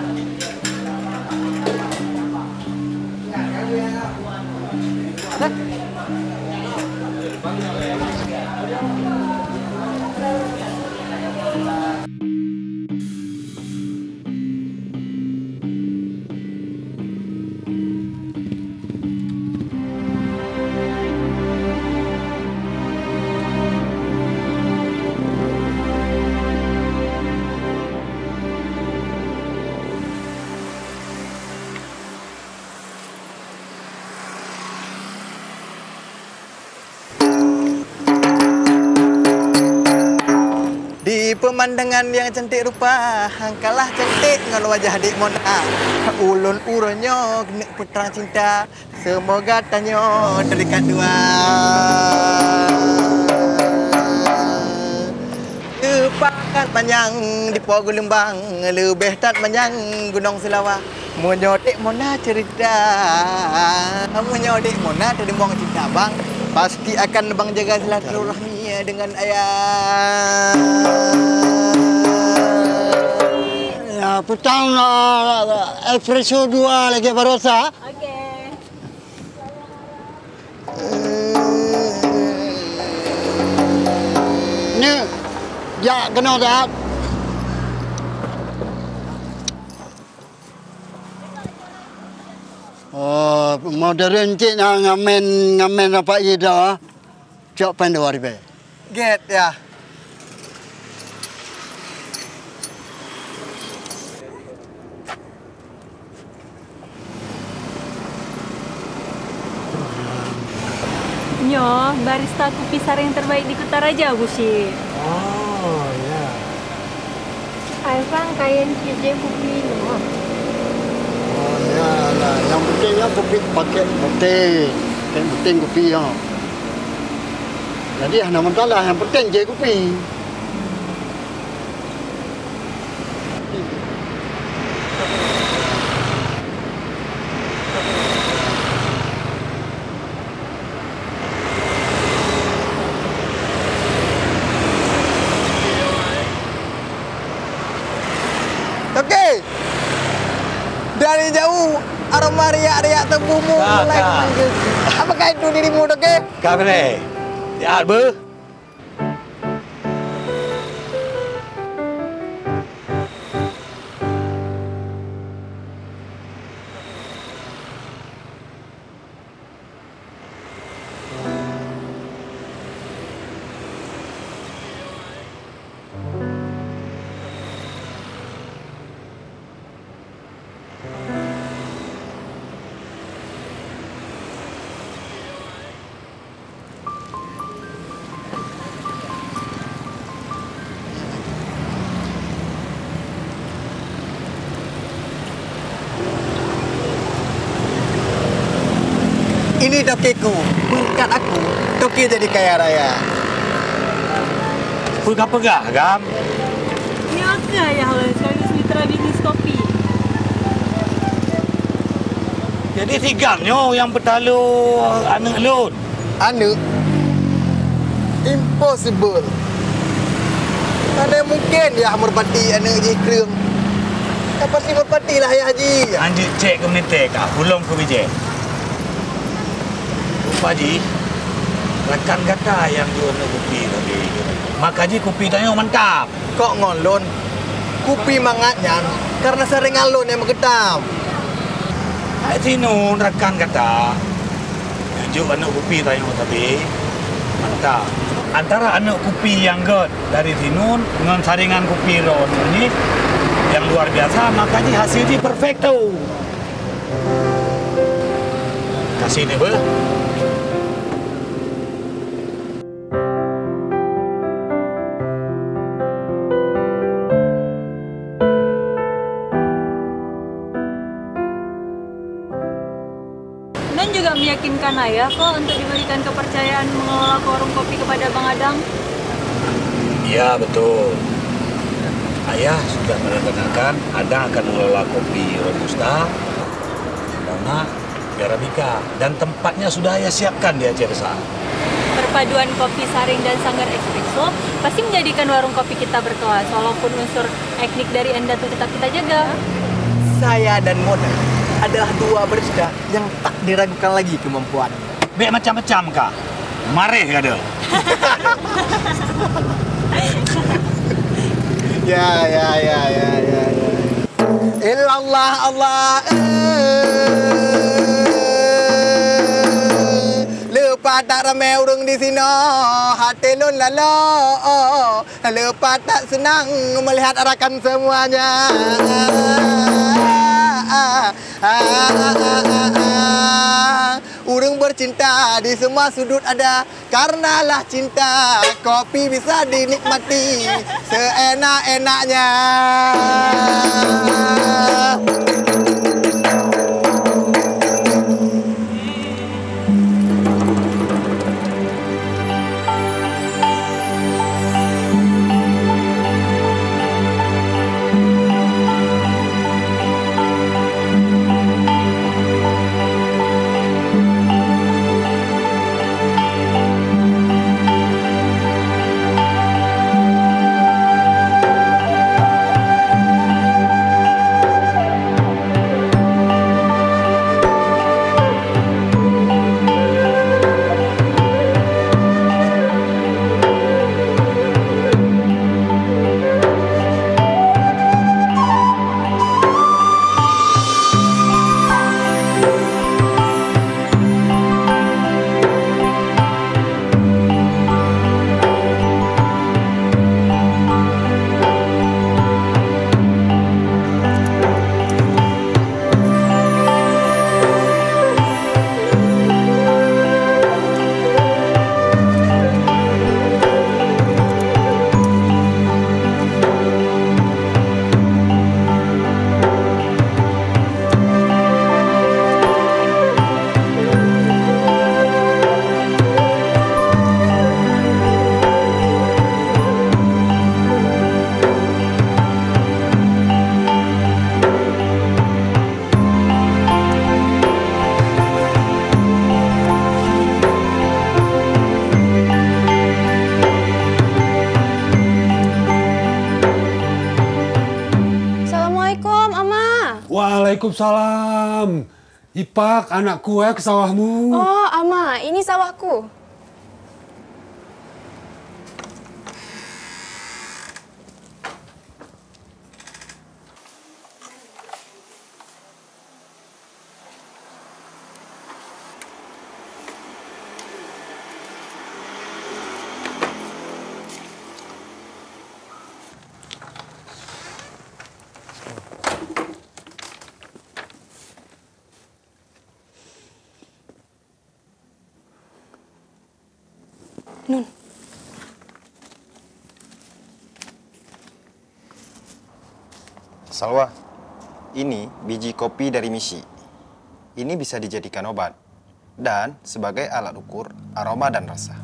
Di pemandangan yang cantik rupa, kalah cantik dengan wajah Dek Mona. Ulun uronyo kena putra cinta, semoga tanyo terikat dua. Kepakan panjang di Pogo Lembang, lebih tat panjang Gunung Selawa. Munyo Dek Mona cerita, munyo Dek Mona terdimbang cinta bang, pasti akan bang jaga silaturahmi dengan ayah. Ya, petang espresso 2 lagi barosa. Okey. Ni, ya kena dah. Oh, modern cik nak ngamen apa ye dah. Cok pandai wari be. Get ya. Nyo, barista kopi sari yang terbaik di Kota Raja, Bushi. Oh, ya. Aifang kain KJ kopi ni. Oh, ya lah. Yang pentingnya kopi pakai betul. Yang penting kopi ya. Jadi hanya masalah yang penting je kopi. Okey. Dari jauh aroma riak-riak tubuhmu mulai memanggil. Apakah itu dirimu, Okey? Kak boleh. Ya, ber. Ini tokiku. Berkat aku, toki jadi kaya raya. Pegah-pegah, Gam. Ini apa ya, sekaligus mitra bisnis kopi. Jadi tigangnya yang bertalu anak lun. Anak? Impossible. Mana mungkin ya merpati anak je kereng. Tak pasti merpati lah ya Haji. Anjir cek ke menite kah? Hulung ke bijak. Rupa Haji, rekan kata yang jual kopi tadi. Maka Haji kopi tanya mantap. Kok ngolon? Kopi mangatnya karena sering alun yang mengetam. Haji nun rekan kata. Jual anak kopi tanya tadi. Mantap. Antara anak kopi yang good dari Tinun dengan saringan kopi Ron ini yang luar biasa, makanya hasilnya perfecto. Kasih ini, Be. Non juga meyakinkan ayah kok untuk diberikan kepercayaan mengelola warung kopi kepada Bang Adang. Iya, betul. Ayah sudah merencanakan Adang akan mengelola kopi Robusta, Nona, Arabica, dan tempatnya sudah Ayah siapkan di Aceh Besar. Perpaduan kopi saring dan sanggar espresso pasti menjadikan warung kopi kita berkelas, walaupun unsur etnik dari Anda tetap kita jaga. Saya dan Mona adalah dua barista yang tak diragukan lagi kemampuan. Bek macam-macam kah? Marih ada. Ya. Illallah Allah. Lepas tak ramai orang di sini, hati lun lalo. Lepas tak senang melihat rakan semuanya. Urang bercinta di semua sudut ada, karenalah cinta kopi bisa dinikmati seenak-enaknya. Waalaikumsalam. Ipak, anakku ke sawahmu. Oh, Ama, ini sawahku. Nun. Salwa, ini biji kopi dari Misi. Ini bisa dijadikan obat dan sebagai alat ukur aroma dan rasa.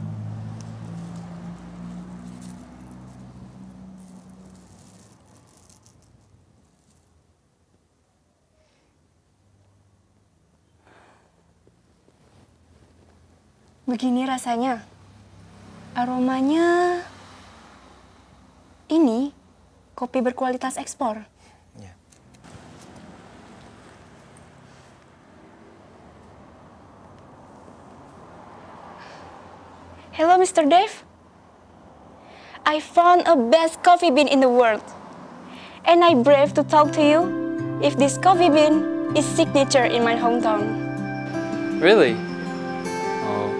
Begini rasanya. Aromanya ini kopi berkualitas ekspor. Hello, Mr. Dave. I found a best coffee bean in the world. And I brave to talk to you if this coffee bean is signature in my hometown. Really? Oh,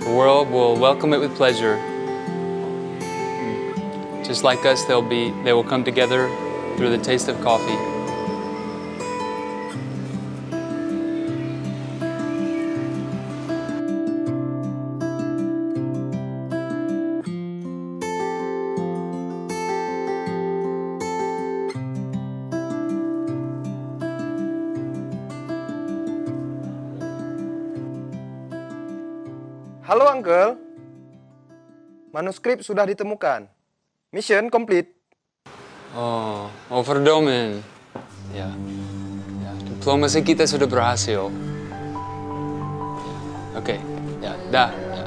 the world will welcome it with pleasure. Just like us, they will come together through the taste of coffee. Halo Uncle, manuskrip sudah ditemukan. Mission complete. Oh, overdomen. Ya, diplomasi kita sudah berhasil. Oke, ya, dah. Ya.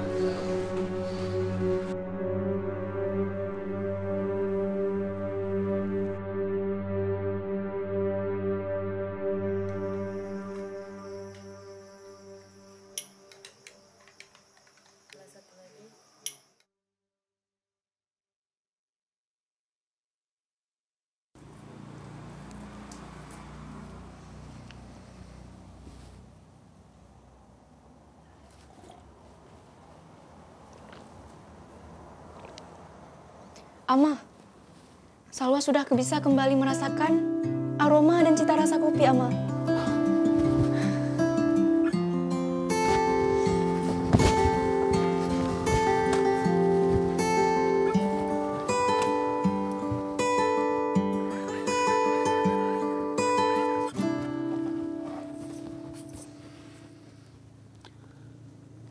Ama, Salwa sudah bisa kembali merasakan aroma dan cita rasa kopi, Ama.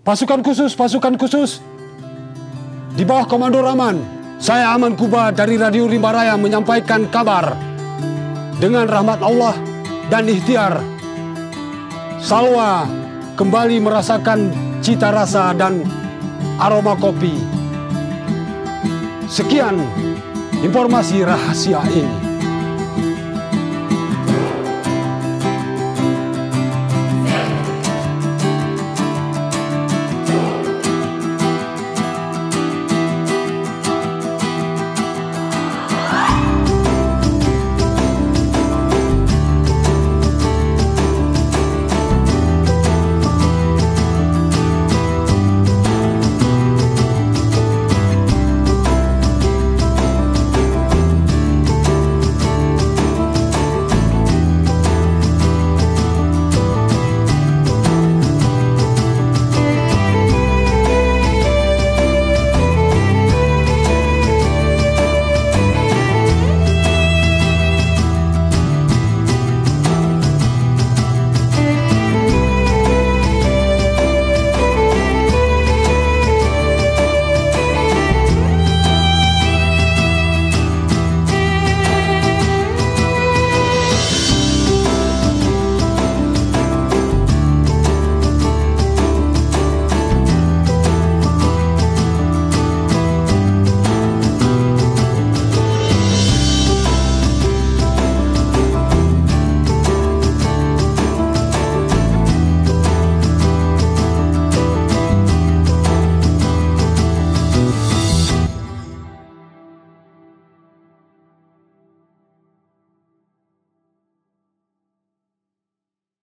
Pasukan khusus. Di bawah Komando Rahman. Saya Aman Kuba dari Radio Rimba Raya menyampaikan kabar. Dengan rahmat Allah dan ikhtiar, Salwa kembali merasakan cita rasa dan aroma kopi. Sekian informasi rahasia ini.